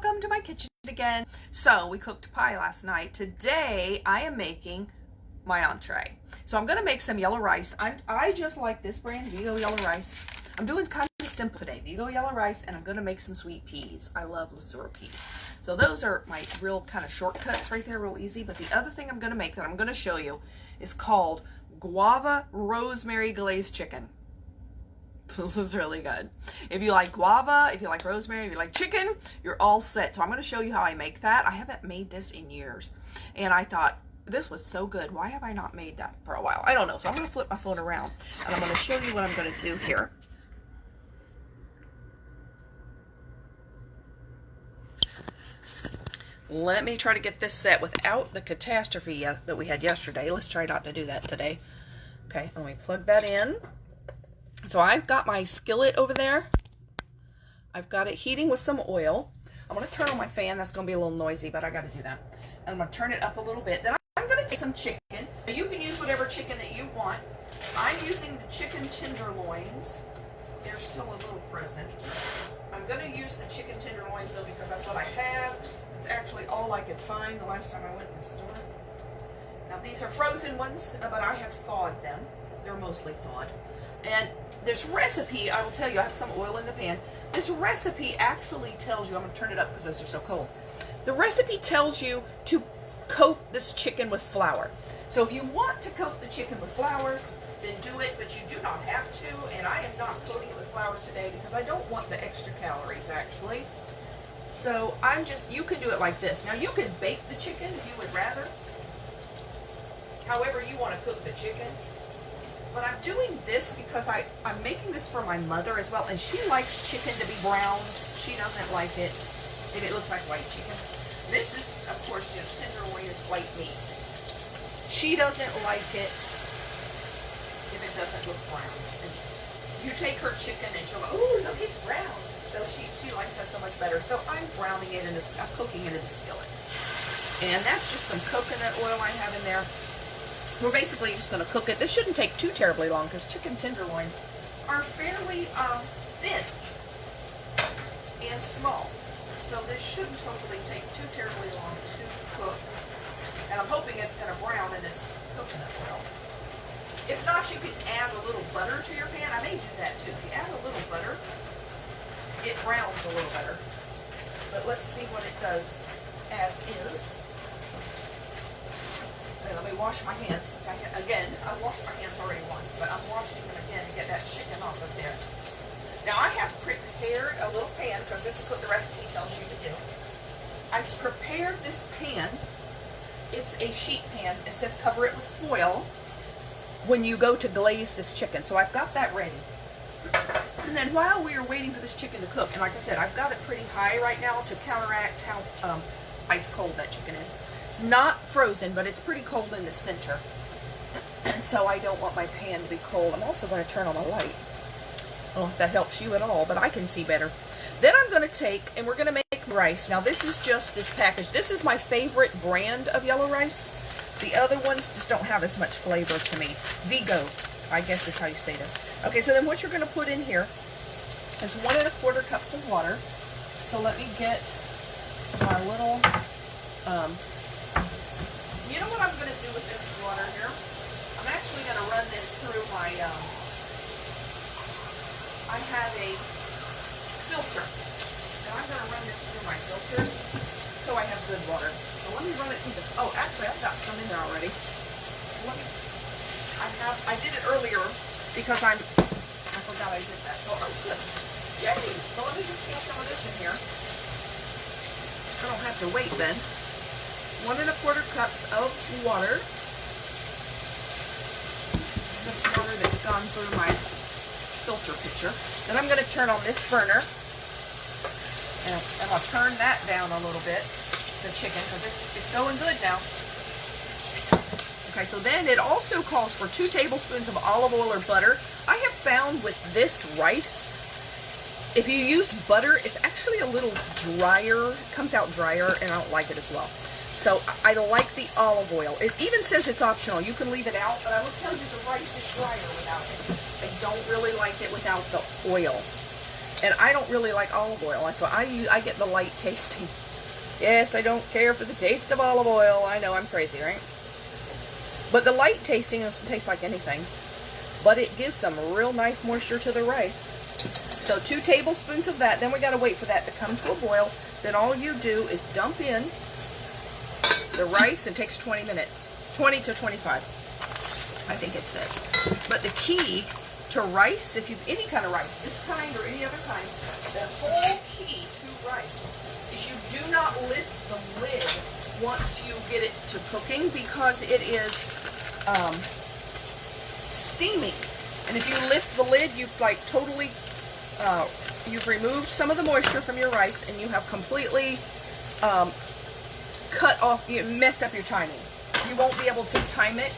welcome to my kitchen again. So we cooked pie last night. Today I am making my entree. So I'm gonna make some yellow rice. I just like this brand, Vigo Yellow Rice. I'm doing kind of simple today, Vigo Yellow Rice, and I'm gonna make some sweet peas. I love Lasura peas. So those are my real kind of shortcuts right there, real easy. But the other thing I'm gonna make that I'm gonna show you is called Guava Rosemary Glazed Chicken. So this is really good. If you like guava, if you like rosemary, if you like chicken, you're all set. So I'm going to show you how I make that. I haven't made this in years. And I thought, this was so good. Why have I not made that for a while? I don't know. So I'm going to flip my phone around and I'm going to show you what I'm going to do here. Let me try to get this set without the catastrophe that we had yesterday. Let's try not to do that today. Okay, let me plug that in. So I've got my skillet over there. I've got it heating with some oil. I'm going to turn on my fan. That's going to be a little noisy, but I got to do that. And I'm going to turn it up a little bit. Then I'm going to take some chicken. You can use whatever chicken that you want. I'm using the chicken tenderloins. They're still a little frozen. I'm going to use the chicken tenderloins though because that's what I have. It's actually all I could find the last time I went to the store. Now these are frozen ones, but I have thawed them. They're mostly thawed. And this recipe, I will tell you, I have some oil in the pan. This recipe actually tells you, I'm going to turn it up because those are so cold. The recipe tells you to coat this chicken with flour. So if you want to coat the chicken with flour, then do it, but you do not have to. And I am not coating it with flour today because I don't want the extra calories actually. So I'm just, you can do it like this. Now you can bake the chicken if you would rather. However you want to cook the chicken. But I'm doing this because I'm making this for my mother as well, and she likes chicken to be browned. She doesn't like it if it looks like white chicken. This is, of course, you know, tenderloin is white meat. She doesn't like it if it doesn't look brown. And you take her chicken and she'll go, "Ooh, look, it's brown." So she likes that so much better. So I'm browning it I'm cooking it in the skillet. And that's just some coconut oil I have in there. We're basically just going to cook it. This shouldn't take too terribly long because chicken tenderloins are fairly thin and small. So this shouldn't totally take too terribly long to cook. And I'm hoping it's going to brown in this coconut oil. If not, you can add a little butter to your pan. I may do that too. If you add a little butter, it browns a little better. But let's see what it does as is. Let me wash my hands since I washed my hands already once, but I'm washing them again to get that chicken off of there. Now I have prepared a little pan because this is what the recipe tells you to do. I've prepared this pan. It's a sheet pan. It says cover it with foil when you go to glaze this chicken. So I've got that ready. And then while we are waiting for this chicken to cook, and like I said, I've got it pretty high right now to counteract how ice cold that chicken is. It's not frozen, but it's pretty cold in the center. And so I don't want my pan to be cold. I'm also going to turn on the light. I don't know if that helps you at all, but I can see better. Then I'm going to take, and we're going to make rice. Now this is just this package. This is my favorite brand of yellow rice. The other ones just don't have as much flavor to me. Vigo, I guess is how you say this. Okay, so then what you're going to put in here is 1 1/4 cups of water. So let me get my little... you know what I'm going to do with this water here? I'm actually going to run this through my, I have a filter, and I'm going to run this through my filter so I have good water. So let me run it through the, oh, actually I've got some in there already. I did it earlier because I forgot I did that. So I'm good. Yay! So let me just pour some of this in here. I don't have to wait then. 1 1/4 cups of water. This is water that's gone through my filter pitcher. Then I'm going to turn on this burner. And I'll turn that down a little bit, the chicken, because it's going good now. Okay, so then it also calls for 2 tablespoons of olive oil or butter. I have found with this rice, if you use butter, it's actually a little drier. It comes out drier, and I don't like it as well. So I like the olive oil. It even says it's optional. You can leave it out, but I will tell you the rice is drier without it. I don't really like it without the oil. And I don't really like olive oil, so I get the light tasting. Yes, I don't care for the taste of olive oil. I know I'm crazy, right? But the light tasting doesn't taste like anything. But it gives some real nice moisture to the rice. So 2 tablespoons of that. Then we got to wait for that to come to a boil. Then all you do is dump in the rice. It takes 20 minutes. 20 to 25, I think it says. But the key to rice, if you've any kind of rice, this kind or any other kind, the whole key to rice is you do not lift the lid once you get it to cooking, because it is steaming. And if you lift the lid, you've like totally, you've removed some of the moisture from your rice, and you have completely cut off, you messed up your timing. You won't be able to time it,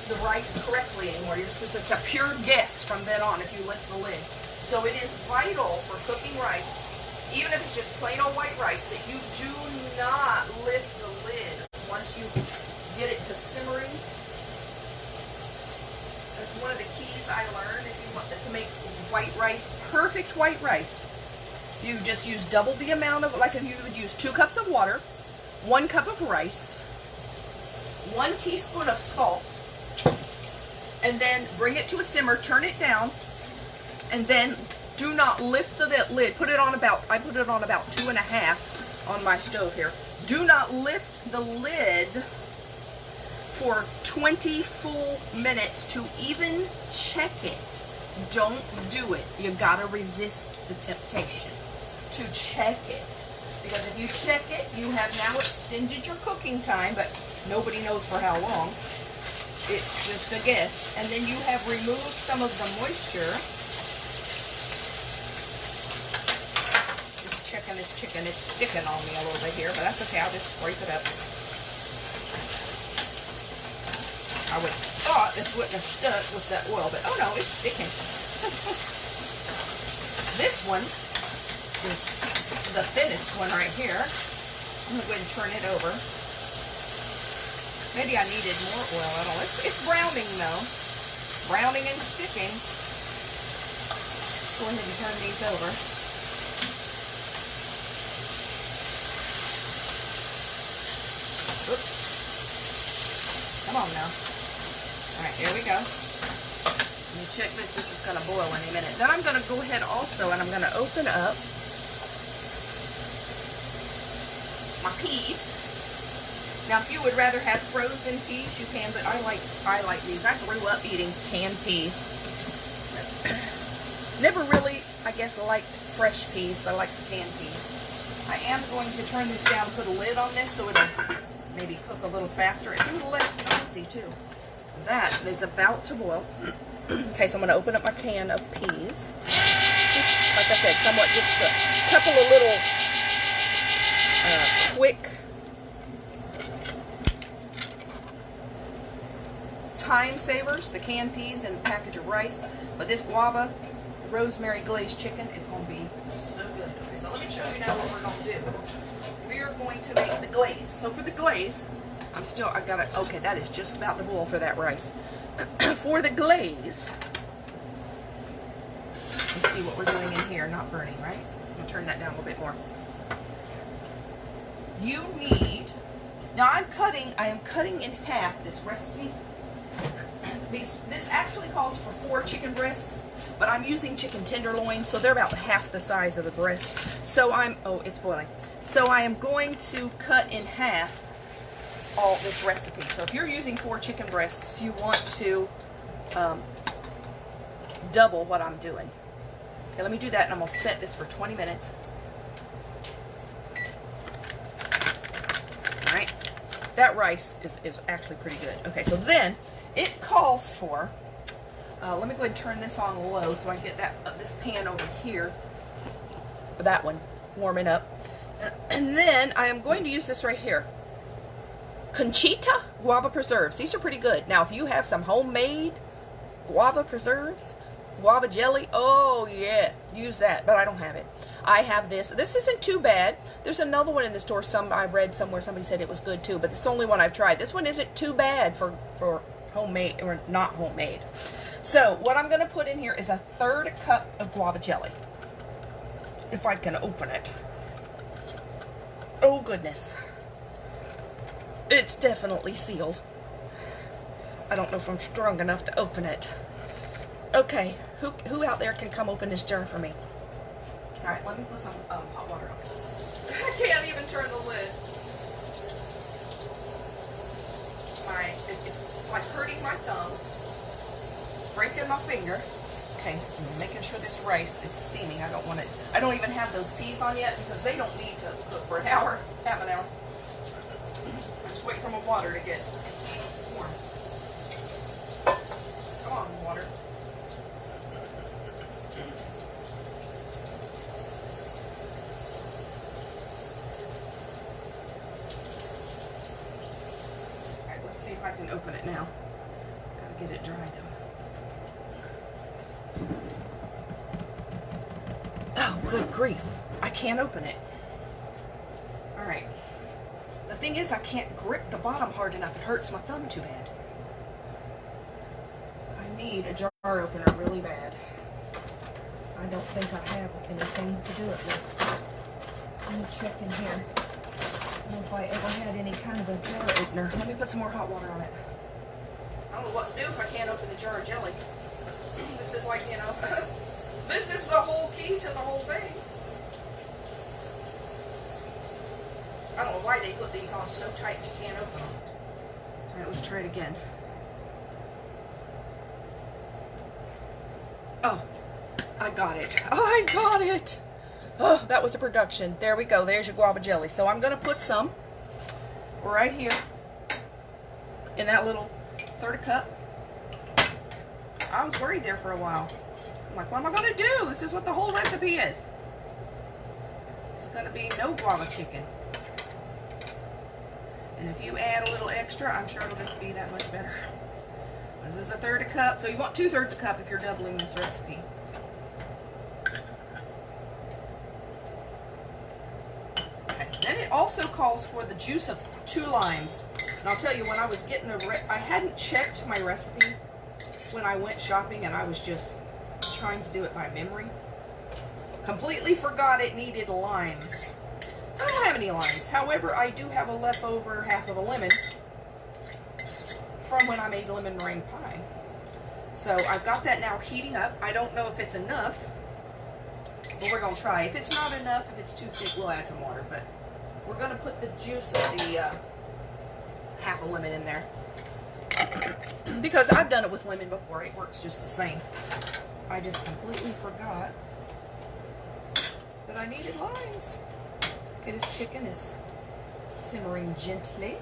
the rice, correctly anymore. You're supposed to, it's a pure guess from then on if you lift the lid. So it is vital for cooking rice, even if it's just plain old white rice, that you do not lift the lid once you get it to simmering. That's one of the keys I learned. If you want to make white rice, perfect white rice, you just use double the amount of, like if you would use 2 cups of water, 1 cup of rice, 1 teaspoon of salt, and then bring it to a simmer, turn it down, and then do not lift the lid. Put it on about, I put it on about 2.5 on my stove here. Do not lift the lid for 20 full minutes to even check it. Don't do it. You gotta resist the temptation to check it. Because if you check it, you have now extended your cooking time, but nobody knows for how long. It's just a guess. And then you have removed some of the moisture. This chicken, it's sticking on me a little bit here, but that's okay. I'll just scrape it up. I would have thought this wouldn't have stuck with that oil, but oh no, it's sticking. This one is the thinnest one right here. I'm going to go ahead and turn it over. Maybe I needed more oil at all. It's browning though. Browning and sticking. Go ahead and turn these over. Oops. Come on now. Alright, here we go. Let me check this. This is going to boil any minute. Then I'm going to go ahead also, and I'm going to open up my peas. Now, if you would rather have frozen peas, you can, but I like these. I grew up eating canned peas. Never really, I guess, liked fresh peas, but I like the canned peas. I am going to turn this down, put a lid on this so it'll maybe cook a little faster. It's a little less noisy too. That is about to boil. Okay, so I'm going to open up my can of peas. Just, like I said, somewhat just a couple of little quick time savers, the canned peas and the package of rice. But this Guava Rosemary glazed chicken is going to be so good. Okay, so let me show you now what we're going to do. We are going to make the glaze. So for the glaze, I got it. Okay, that is just about to boil for that rice. For the glaze, let's see what we're doing in here. Not burning, right? I'm going to turn that down a little bit more. You need, now I am cutting in half this recipe. This actually calls for 4 chicken breasts, but I'm using chicken tenderloin, so they're about half the size of the breast. So oh, it's boiling. So I am going to cut in half all this recipe. So if you're using 4 chicken breasts, you want to double what I'm doing. Okay, let me do that, and I'm going to set this for 20 minutes. Alright, that rice is actually pretty good. Okay, so then it calls for, let me go ahead and turn this on low so I can get this pan over here, that one, warming up. And then I am going to use this right here. Conchita guava preserves. These are pretty good. Now, if you have some homemade guava preserves, guava jelly, oh yeah, use that. But I don't have it. I have this. This isn't too bad. There's another one in the store. I read somewhere somebody said it was good too, but this is the only one I've tried. This one isn't too bad for homemade or not homemade. So what I'm going to put in here is a 1/3 cup of guava jelly. If I can open it. Oh goodness. It's definitely sealed. I don't know if I'm strong enough to open it. Okay, who out there can come open this jar for me? Alright, let me put some hot water on it. I can't even turn the lid. It's like hurting my thumb. Breaking my finger. Okay, I'm making sure this rice is steaming. I don't want it. I don't even have those peas on yet because they don't need to cook for an hour, half an hour. I'm just waiting for my water to get warm. Come on, water. Alright, let's see if I can open it now. Gotta get it dry though. Oh, good grief. I can't open it. Alright. The thing is, I can't grip the bottom hard enough. It hurts my thumb too bad. I need a jar opener really bad. I don't think I have anything to do it with. Let me check in here. I don't know if I ever had any kind of a jar opener. Let me put some more hot water on it. I don't know what to do if I can't open the jar of jelly. This is like, you know, this is the whole key to the whole thing. I don't know why they put these on so tight you can't open them. Alright, let's try it again. Oh, I got it. I got it. Oh, that was a production. There we go. There's your guava jelly. So I'm going to put some right here in that little 1/3 cup. I was worried there for a while. I'm like, what am I going to do? This is what the whole recipe is. It's going to be no guava chicken. And if you add a little extra, I'm sure it'll just be that much better. This is a 1/3 cup, so you want 2/3 cup if you're doubling this recipe. Okay. Then it also calls for the juice of 2 limes. And I'll tell you, when I was getting I hadn't checked my recipe when I went shopping, and I was just trying to do it by memory. Completely forgot it needed limes. So I don't have any limes. However, I do have a leftover half of a lemon from when I made lemon meringue pie. So I've got that now heating up. I don't know if it's enough, but we're going to try. If it's not enough, if it's too thick, we'll add some water. But we're going to put the juice of the half a lemon in there. Because I've done it with lemon before. It works just the same. I just completely forgot that I needed limes. Okay, this chicken is simmering gently.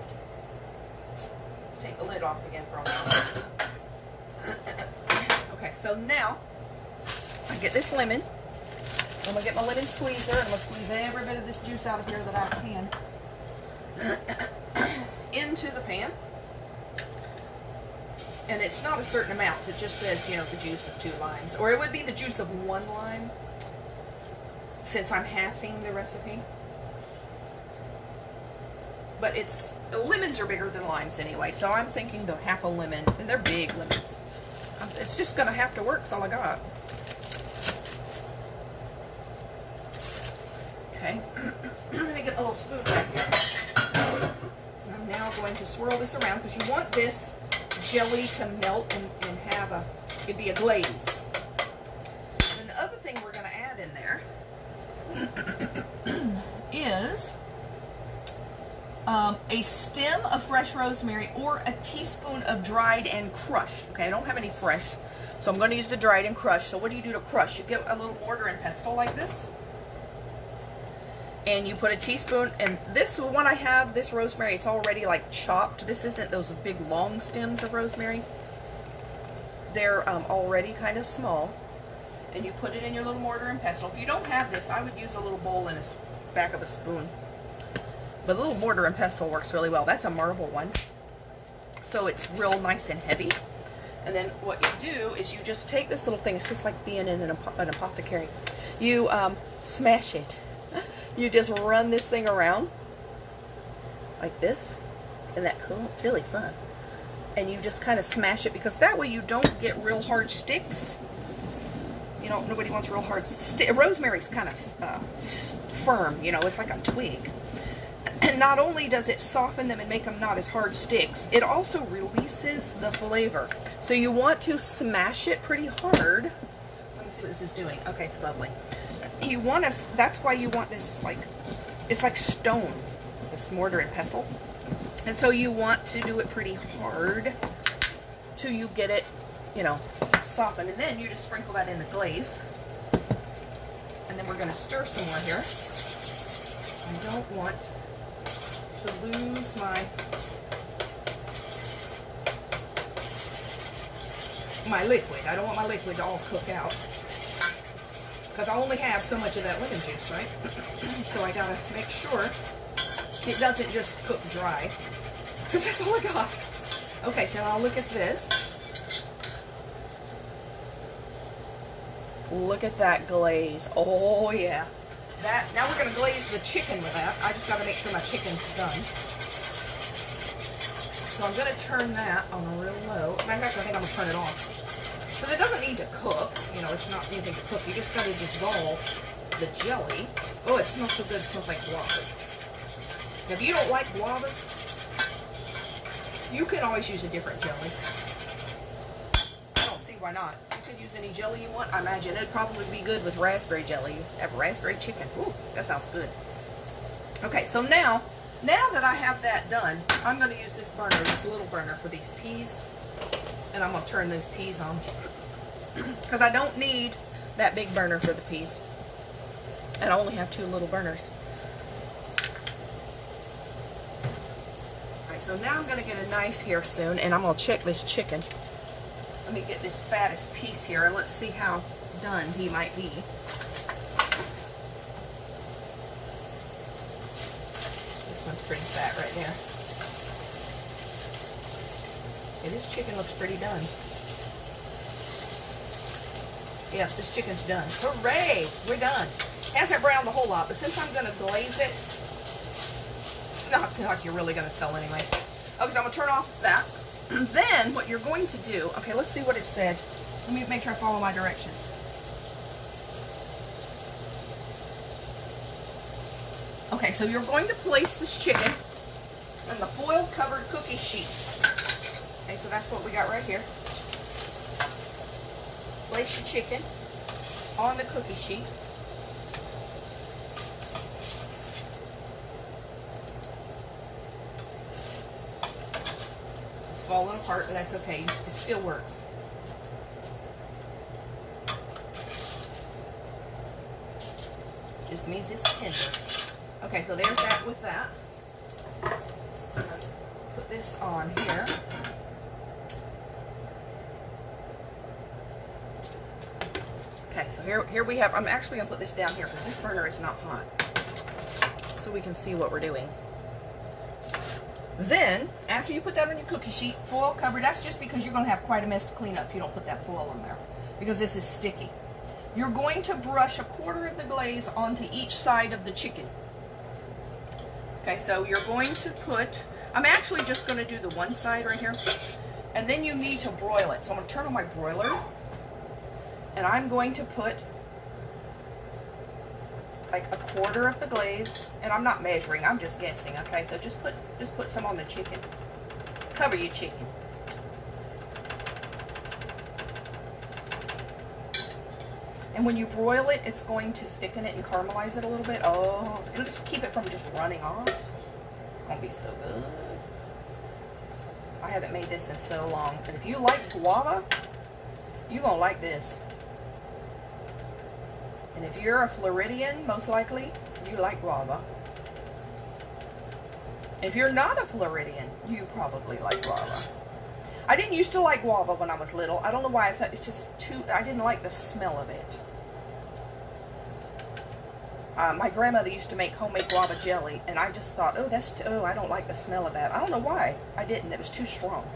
Let's take the lid off again for a while. Okay, so now I get this lemon. I'm going to get my lemon squeezer, and I'm going to squeeze every bit of this juice out of here that I can into the pan. And it's not a certain amount. It just says, you know, the juice of 2 limes. Or it would be the juice of 1 lime, since I'm halving the recipe. But lemons are bigger than limes anyway, so I'm thinking the half a lemon, and they're big lemons. It's just going to have to work, that's all I got. Okay, let me get a little spoon back here. I'm now going to swirl this around, because you want this jelly to melt and have it'd be a glaze. And the other thing we're going to add in there is a stem of fresh rosemary or a teaspoon of dried and crushed. Okay, I don't have any fresh, so I'm going to use the dried and crushed. So what do you do to crush? You get a little mortar and pestle like this, and you put a teaspoon, and this one I have, this rosemary, it's already like chopped. This isn't those big long stems of rosemary. They're already kind of small. And you put it in your little mortar and pestle. If you don't have this, I would use a little bowl and a back of a spoon. But the little mortar and pestle works really well. That's a marble one. So it's real nice and heavy. And then what you do is you just take this little thing. It's just like being in an apothecary. You smash it. You just run this thing around like this. Isn't that cool? It's really fun. and you just kind of smash it, because that way you don't get real hard sticks. You know, nobody wants real hard rosemary's kind of firm, you know, it's like a twig. And not only does it soften them and make them not as hard sticks, it also releases the flavor. So you want to smash it pretty hard. Let me see what this is doing. Okay, it's bubbling. You want to, that's why you want this, like, it's like stone, this mortar and pestle. And so you want to do it pretty hard till you get it, you know, softened. And then you just sprinkle that in the glaze. And then we're going to stir some more here. I don't want to lose my liquid. I don't want my liquid to all cook out, because I only have so much of that lemon juice, right? So I gotta make sure it doesn't just cook dry, because that's all I got. Okay, so now look at this. Look at that glaze. Oh yeah. That, now we're going to glaze the chicken with that. I just got to make sure my chicken's done. So I'm going to turn that on a real low. Matter of fact, I think I'm going to turn it off. Because it doesn't need to cook. You know, it's not anything to cook. You just got to dissolve the jelly. Oh, it smells so good. It smells like guavas. Now, if you don't like guavas, you can always use a different jelly. I don't see why not. Use any jelly you want. I imagine it'd probably be good with raspberry jelly. Have raspberry chicken. Ooh, that sounds good. Okay, so now that I have that done, I'm going to use this burner, this little burner for these peas, and I'm going to turn those peas on, because I don't need that big burner for the peas, and I only have 2 little burners. Alright, so now I'm going to get a knife here soon, and I'm going to check this chicken. Let me get this fattest piece here, and let's see how done he might be. This one's pretty fat right there. Yeah, this chicken looks pretty done. Yeah, this chicken's done. Hooray! We're done. Hasn't browned a whole lot, but since I'm going to glaze it, it's not like you're really going to tell anyway. Okay, so I'm going to turn off that. Then what you're going to do, okay, let's see what it said. Let me make sure I follow my directions. Okay, so you're going to place this chicken on the foil covered cookie sheet. Okay, so that's what we got right here. Place your chicken on the cookie sheet. Falling apart, but that's okay. It still works. Just means it's tender. Okay, so there's that with that. I'm gonna put this on here. Okay, so here we have, I'm actually gonna put this down here because this burner is not hot. So we can see what we're doing. Then, after you put that on your cookie sheet, foil covered, that's just because you're going to have quite a mess to clean up if you don't put that foil on there, because this is sticky. You're going to brush 1/4 of the glaze onto each side of the chicken. Okay, so you're going to put, I'm actually just going to do the one side right here, and then you need to broil it. So I'm going to turn on my broiler, and I'm going to put like 1/4 of the glaze, and I'm not measuring, I'm just guessing. Okay, so just put some on the chicken. Cover your chicken. And when you broil it, it's going to thicken it and caramelize it a little bit. Oh, it'll just keep it from just running off. It's going to be so good. I haven't made this in so long. And if you like guava, you're going to like this. And if you're a Floridian, most likely, you like guava. If you're not a Floridian, you probably like guava. I didn't used to like guava when I was little. I don't know why. I thought it's just too, I didn't like the smell of it. My grandmother used to make homemade guava jelly, and I just thought, oh, I don't like the smell of that. I don't know why. I didn't. It was too strong.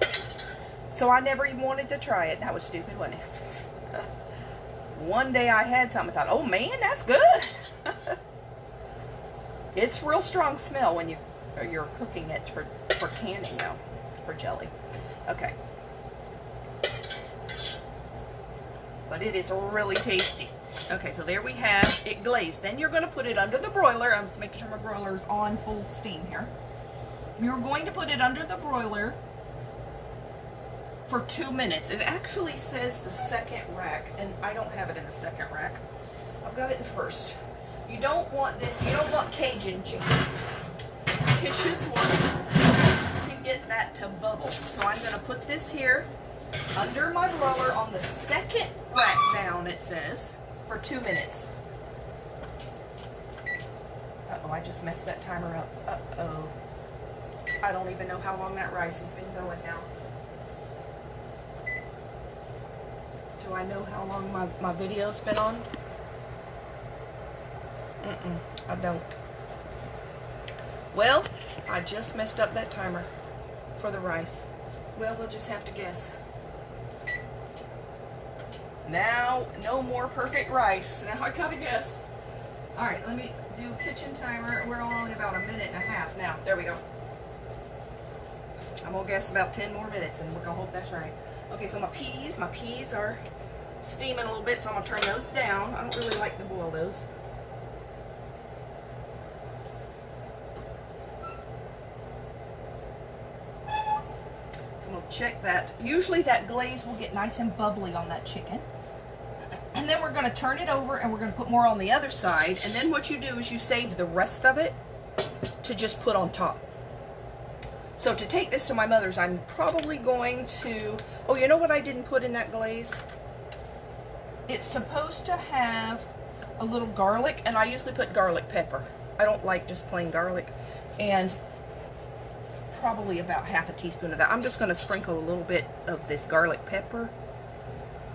So I never even wanted to try it. That was stupid, wasn't it? One day I had something, I thought, oh man, that's good. It's real strong smell when you're cooking it for canning, though, for jelly. Okay. But it is really tasty. Okay, so there we have it glazed. Then you're going to put it under the broiler. I'm just making sure my broiler is on full steam here. You're going to put it under the broiler for 2 minutes. It actually says the second rack, and I don't have it in the second rack. I've got it in the first. You don't want this, you don't want Cajun chicken. You just want to get that to bubble. So I'm going to put this here under my broiler on the second rack down, it says, for 2 minutes. Uh-oh, I just messed that timer up. Uh-oh. I don't even know how long that rice has been going now. Do I know how long my video's been on? I don't. Well, I just messed up that timer for the rice. Well, we'll just have to guess. Now, no more perfect rice. Now I gotta guess. Alright, let me do kitchen timer. We're only about 1.5 minutes now. There we go. I'm gonna guess about 10 more minutes and we're gonna hope that's right. Okay, so my peas are steaming a little bit, so I'm gonna turn those down. I don't really like to boil those. So I'm gonna check that. Usually that glaze will get nice and bubbly on that chicken. And then we're gonna turn it over and we're gonna put more on the other side. And then what you do is you save the rest of it to just put on top. So to take this to my mother's, I'm probably going to, oh, you know what I didn't put in that glaze? It's supposed to have a little garlic, and I usually put garlic pepper. I don't like just plain garlic. And probably about half a teaspoon of that. I'm just going to sprinkle a little bit of this garlic pepper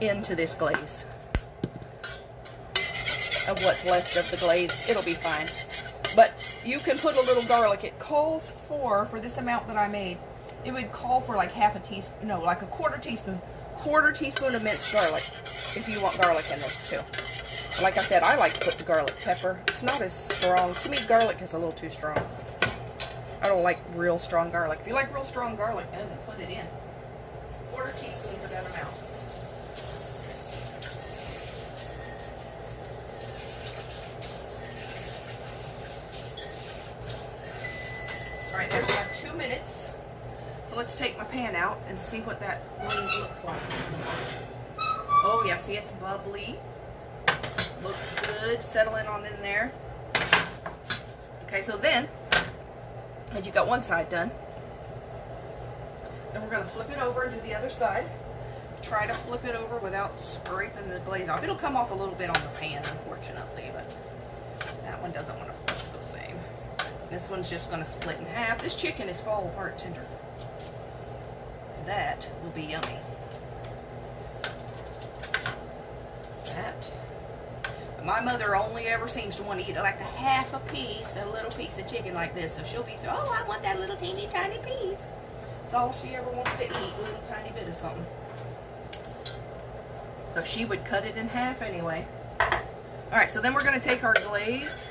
into this glaze. Of what's left of the glaze. It'll be fine. But you can put a little garlic. It calls for this amount that I made, it would call for like half a teaspoon, no, like a quarter teaspoon of minced garlic, if you want garlic in this too. Like I said, I like to put the garlic pepper. It's not as strong. To me, garlic is a little too strong. I don't like real strong garlic. If you like real strong garlic, then put it in. Quarter teaspoon for that amount. Alright, there's about 2 minutes. So let's take my pan out and see what that glaze looks like. Oh yeah, see, it's bubbly. Looks good, settling on in there. Okay, so then, as you got one side done, then we're going to flip it over and do the other side. Try to flip it over without scraping the glaze off. It'll come off a little bit on the pan, unfortunately, but that one doesn't want to flip the same. This one's just going to split in half. This chicken is fall apart tender. That will be yummy. That. But my mother only ever seems to want to eat like a little piece of chicken like this. So she'll be so, oh, I want that little teeny tiny piece. That's all she ever wants to eat, a little tiny bit of something. So she would cut it in half anyway. Alright, so then we're going to take our glaze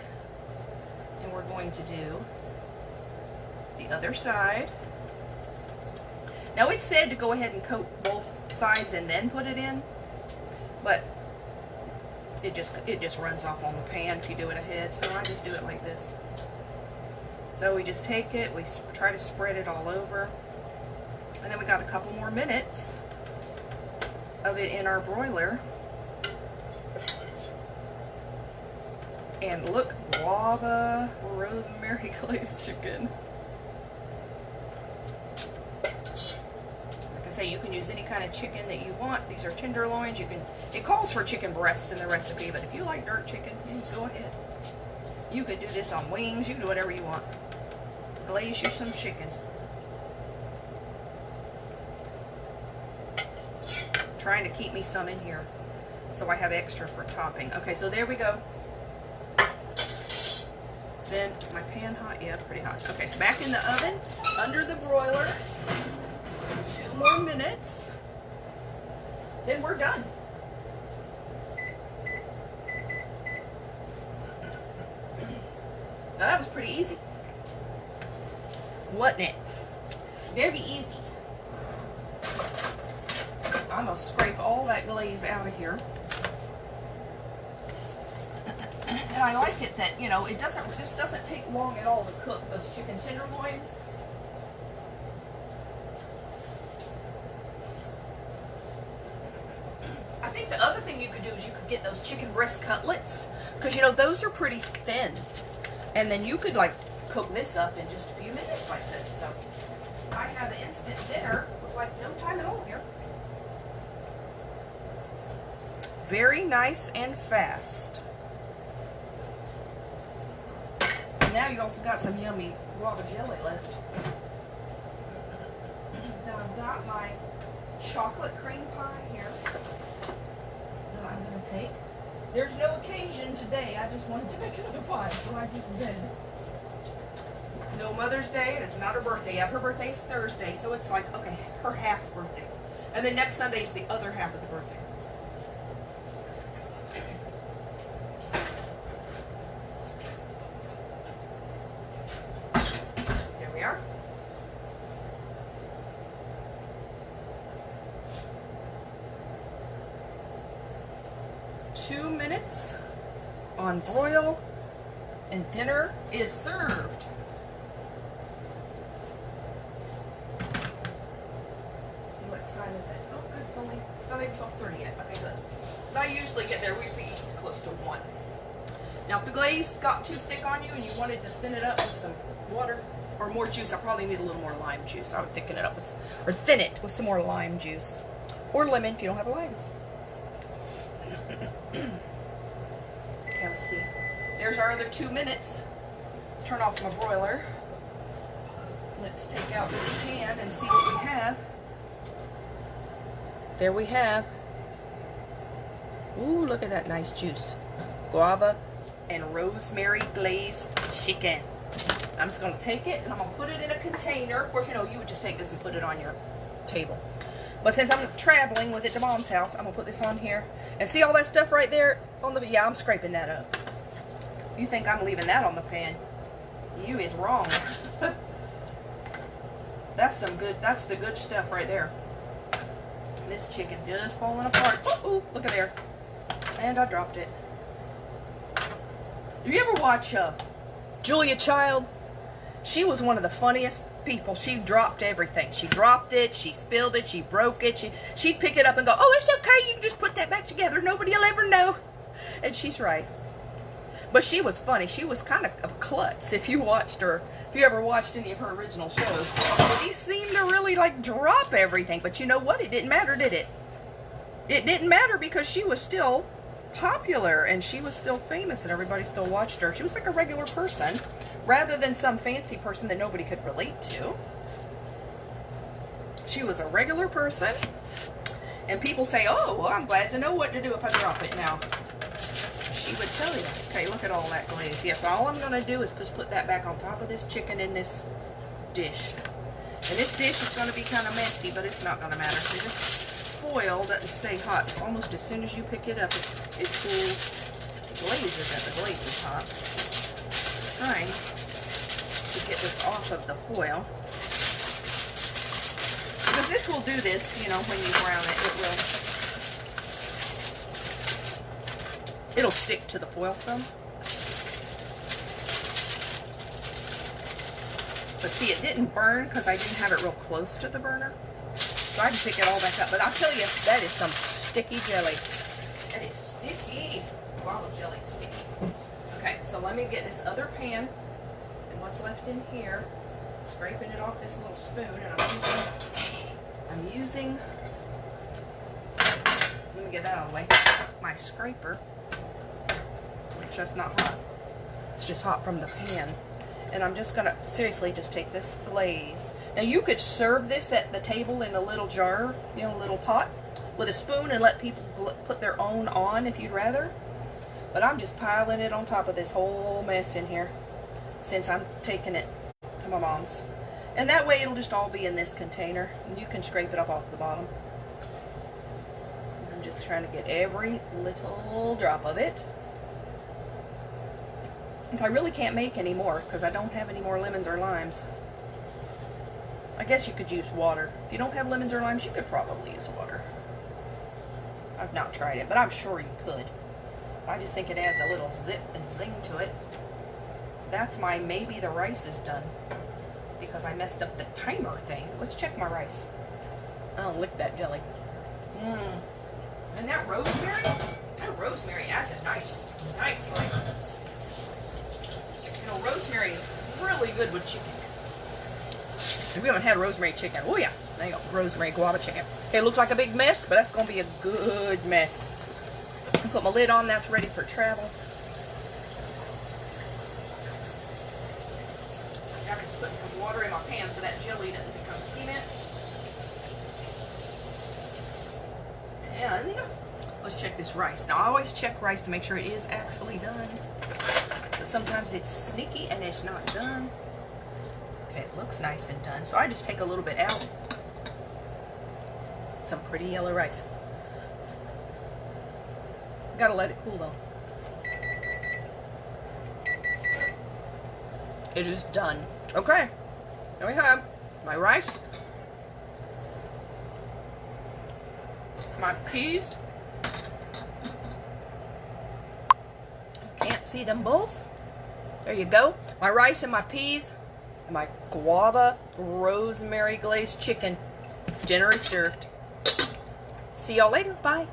and we're going to do the other side. Now it said to go ahead and coat both sides and then put it in, but it just runs off on the pan if you do it ahead, so I just do it like this. So we just take it, we try to spread it all over, and then we got a couple more minutes of it in our broiler. And look, Guava Rosemary glazed chicken. Say you can use any kind of chicken that you want. These are tenderloins. You can. It calls for chicken breasts in the recipe, but if you like dirt chicken, then go ahead. You could do this on wings. You can do whatever you want. Glaze you some chicken. Trying to keep me some in here so I have extra for topping. Okay, so there we go. Then is my pan hot? Yeah, it's pretty hot. Okay, so back in the oven under the broiler. 2 more minutes, then we're done. Now that was pretty easy, wasn't it? Very easy. I'm going to scrape all that glaze out of here. And I like it that, you know, this doesn't take long at all to cook those chicken tenderloins. I think the other thing you could do is you could get those chicken breast cutlets, because, you know, those are pretty thin. And then you could, like, cook this up in just a few minutes like this. So I have the instant dinner with, like, no time at all here. Very nice and fast. Now you also got some yummy guava jelly left. Then I've got my chocolate cream pie here that I'm going to take. There's no occasion today. I just wanted to make another pie, so I just did. No Mother's Day, and it's not her birthday. Yeah, her birthday is Thursday, so it's like, okay, her half birthday. And then next Sunday is the other half of the birthday. There we are. Two minutes on broil, and dinner is served. Time is it? Oh, good. It's not even 12:30 yet. Okay, good. So I usually get there. We usually eat as close to 1. Now, if the glaze got too thick on you and you wanted to thin it up with some water or more juice, I probably need a little more lime juice. I would thicken it up with, or thin it with some more lime juice, or lemon if you don't have limes. Okay, let's see. There's our other 2 minutes. Let's turn off my broiler. Let's take out this pan and see what we have. There we have. Ooh, look at that nice juice. Guava and rosemary glazed chicken. I'm just going to take it and I'm going to put it in a container. Of course, you know, you would just take this and put it on your table. But since I'm traveling with it to Mom's house, I'm going to put this on here. And see all that stuff right there on the, yeah, I'm scraping that up. If you think I'm leaving that on the pan, you is wrong. That's the good stuff right there. This chicken just falling apart. Ooh, look at there. And I dropped it. Do you ever watch Julia Child? She was one of the funniest people. She dropped everything. She dropped it, she spilled it, she broke it. She'd pick it up and go, oh, it's okay, you can just put that back together. Nobody will ever know. And she's right. But she was funny. She was kind of a klutz if you watched her. If you ever watched any of her original shows. She seemed to really like drop everything. But you know what? It didn't matter, did it? It didn't matter because she was still popular and she was still famous and everybody still watched her. She was like a regular person rather than some fancy person that nobody could relate to. She was a regular person. And people say, oh, well, I'm glad to know what to do if I drop it now. She would tell you. Okay, look at all that glaze. Yes, all I'm going to do is just put that back on top of this chicken in this dish. And this dish is going to be kind of messy, but it's not going to matter. So this foil doesn't stay hot. It's almost as soon as you pick it up, it cools. The glaze is hot. Trying to get this off of the foil. Because this will do this, you know, when you brown it, it'll stick to the foil some. But see, it didn't burn because I didn't have it real close to the burner. So I can pick it all back up. But I'll tell you, that is some sticky jelly. That is sticky. Guava jelly sticky. Okay, so let me get this other pan and what's left in here. Scraping it off this little spoon, and I'm using, let me get that out of the way, my scraper. It's just not hot. It's just hot from the pan. And I'm just gonna seriously just take this glaze. Now you could serve this at the table in a little jar, you know, a little pot with a spoon and let people put their own on if you'd rather. But I'm just piling it on top of this whole mess in here since I'm taking it to my mom's. And that way it'll just all be in this container and you can scrape it up off the bottom. I'm just trying to get every little drop of it. So I really can't make any more because I don't have any more lemons or limes. I guess you could use water. If you don't have lemons or limes, you could probably use water. I've not tried it, but I'm sure you could. I just think it adds a little zip and zing to it. That's my maybe the rice is done, because I messed up the timer thing. Let's check my rice. Oh, lick that jelly. And that rosemary adds a nice flavor. You know, rosemary is really good with chicken. If we haven't had rosemary chicken, oh yeah, there you go, rosemary guava chicken. Okay, it looks like a big mess, but that's going to be a good mess. I'll put my lid on, that's ready for travel. I'm just putting some water in my pan so that jelly doesn't become cement. And let's check this rice. Now I always check rice to make sure it is actually done. But sometimes it's sneaky and it's not done. Okay, it looks nice and done. So I just take a little bit out. Some pretty yellow rice. Gotta let it cool though. It is done. Okay, there we have my rice, my peas. You can't see them both. There you go. My rice and my peas, and my guava rosemary glazed chicken. Generally served. See y'all later. Bye.